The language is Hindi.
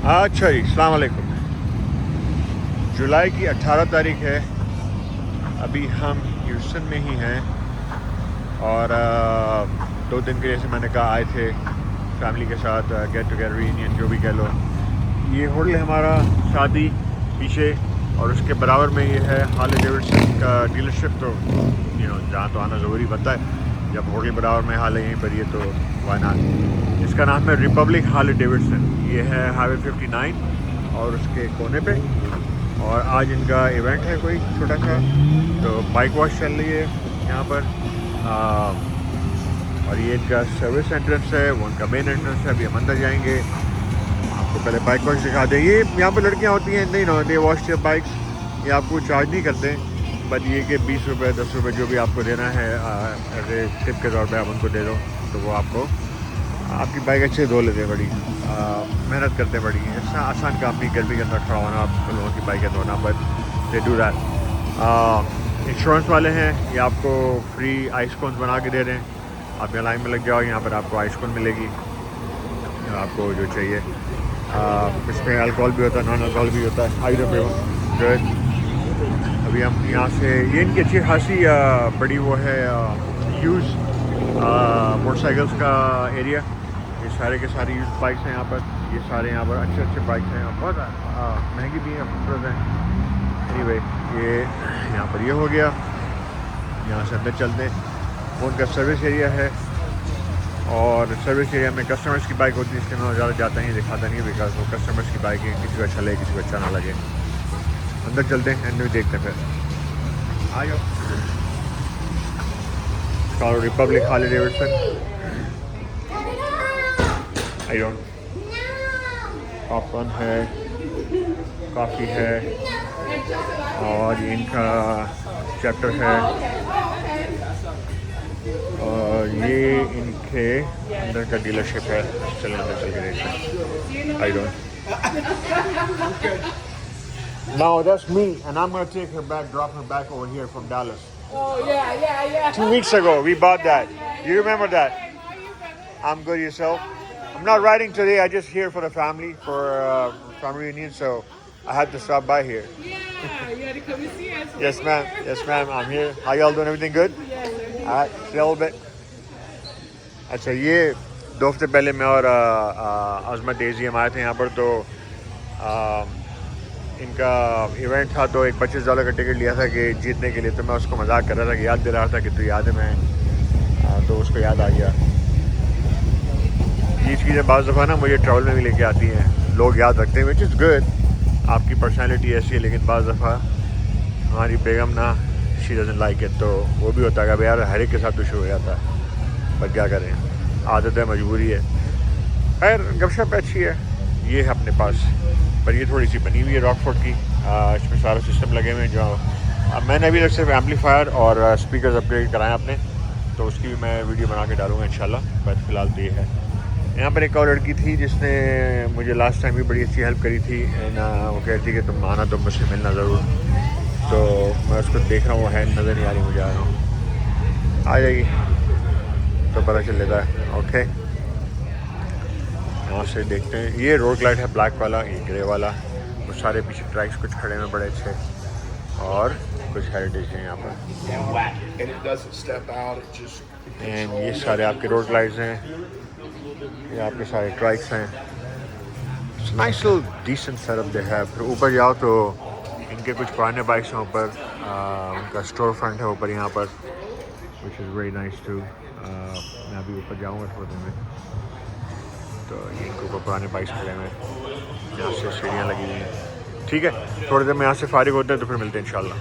अच्छा जी, अस्सलाम वालेकुम। जुलाई की 18 तारीख है। अभी हम ह्यूस्टन में ही हैं और 2 दिन के जैसे मैंने कहा आए थे फैमिली के साथ, गेट टुगेदर रीयूनियन जो भी कह लो। ये होटल हमारा शादी पीछे और उसके बराबर में ये है हार्ले डेविडसन का डीलरशिप। तो जहाँ तो आना ज़रूरी बनता है जब होटल बराबर में हाल है यहीं पर, ये तो वाई नॉट। इसका नाम है रिपब्लिक हार्ले डेविडसन। ये है हाईवे 59 और उसके कोने पे। और आज इनका इवेंट है कोई छोटा सा, तो बाइक वॉश चल रही है यहाँ पर। और ये इनका सर्विस एंट्रेंस है, वो उनका मेन एंट्रेंस है। अभी हम अंदर जाएंगे, आपको पहले बाइक वॉश दिखा दें। ये यहाँ पर लड़कियाँ होती हैं, नहीं दे वॉश योर बाइक्स। ये आपको चार्ज नहीं करते, बट ये कि 20 रुपये 10 रुपये जो भी आपको देना है एज ए टिप के तौर पे आप उनको दे दो, तो वो आपको आपकी बाइक अच्छे धो लेते हैं। बड़ी मेहनत करते हैं, बड़ी ऐसा आसान काम नहीं गर्मी के अंदर खड़ा होना आप लोगों की बाइकें धोना, but they do that. Insurance वाले हैं, ये आपको फ्री आइस कोन बना के दे रहे हैं। आप यहाँ लाइन में लग जाओ, यहाँ पर आपको आइस कोन मिलेगी आपको जो चाहिए। इसमें अल्कोहल भी होता है, नॉन अल्कोहल भी होता है। आई गुड। अभी हम यहाँ से, ये इनकी अच्छी खासी बड़ी वो है यूज़ मोटरसाइकिल्स का एरिया। ये सारे के सारे यूज़ बाइक्स हैं यहाँ पर। ये सारे यहाँ पर अच्छे अच्छे बाइक्स हैं, बहुत महंगी भी हैं, खूबसूरत हैं। एनीवे, ये यहाँ पर ये हो गया। यहाँ से अंदर चलते हैं, वो उनका सर्विस एरिया है। और सर्विस एरिया में कस्टमर्स की बाइक होती है, इसलिए मैं ज़्यादा जाता नहीं, दिखाता नहीं, बिकॉज वो कस्टमर्स की बाइक है, किसी को अच्छा लगे किसी को अच्छा ना लगे। अंदर चलते हैं, एंड में देखते हैं फिर। आ जाओ। Call Republic Harley Davidson. I don't, popcorn है, कॉफ़ी है, और ये इनका चैप्टर है। और ये इनके अंदर का डीलरशिप है। चलो अंदर चल के देखते हैं। I don't. No, that's me, and I'm going to take her back, drop her back over here from Dallas. Oh, yeah. 2 weeks ago, we bought that. You remember that? I'm good, yourself? I'm not riding today, I just here for the family, for family reunion, so I had to stop by here. Yeah, you had to come and see us. Yes, ma'am. Yes, ma'am, I'm here. How y'all doing? Everything good? Yes, everything. All right, stay a little bit. अच्छा, ये 2 हफ्ते पहले मैं और अजमत डेजी हम आए थे यहाँ पर, तो इनका इवेंट था, तो एक $25 का टिकट लिया था कि जीतने के लिए। तो मैं उसको मजाक कर रहा था कि याद दे रहा था कि तू याद है मैं, तो उसको याद आ गया। ये चीज़ें बाज़ दफ़ा ना मुझे ट्रैवल में भी लेके आती हैं, लोग याद रखते हैं, विच इज़ गुड। आपकी पर्सनैलिटी ऐसी है, लेकिन बाज़ दफ़ा हमारी बेगम ना, शी डजंट लाइक इट, तो वो भी होता है कि यार हर एक के साथ दुश्मन हो जाता है, पर क्या करें, आदत है, मजबूरी है। खैर, गपशप अच्छी है। ये है अपने पास, पर ये थोड़ी सी बनी हुई है रॉकफोर्ड की। इसमें सारा सिस्टम लगे हुए हैं, जो मैंने अभी तक सिर्फ एम्पलीफायर और स्पीकर्स अपग्रेड कराए अपने, तो उसकी भी मैं वीडियो बना के डालूँगा इंशाल्लाह। बस फ़िलहाल तो ये है। यहाँ पर एक और लड़की थी जिसने मुझे लास्ट टाइम भी बड़ी अच्छी हेल्प करी थी, एंड वो कहती कि तुम आना, तो मुझसे मिलना ज़रूर। तो मैं उसको देख रहा हूँ, वो है नज़र नहीं आ रही मुझे, आ रहा हूँ, आ जाएगी तो पता चल लेता है। ओके, यहाँ से देखते हैं। ये रोड लाइट है, ब्लैक वाला, ये ग्रे वाला। वो सारे पीछे ट्रैक्स कुछ खड़े हैं बड़े अच्छे, और कुछ हेरिटेज हैं यहाँ पर। एंड ये सारे आपके रोड लाइट्स हैं, ये आपके सारे ट्रैक्स हैं। नाइस डिसेंट सेटअप दे है। फिर ऊपर जाओ तो इनके कुछ पुराने बाइक्स हैं ऊपर, उनका स्टोर फ्रंट है ऊपर यहाँ पर, which is very nice too. मैं अभी ऊपर जाऊँगा थोड़ी देर में, तो ये इनके ऊपर पुराने बाइक्स खड़े हुए हैं, यहाँ से सीढ़ियाँ लगी हुई हैं। ठीक है, थोड़ी देर में यहाँ से फारिग होते हैं, तो फिर मिलते हैं इंशाल्लाह।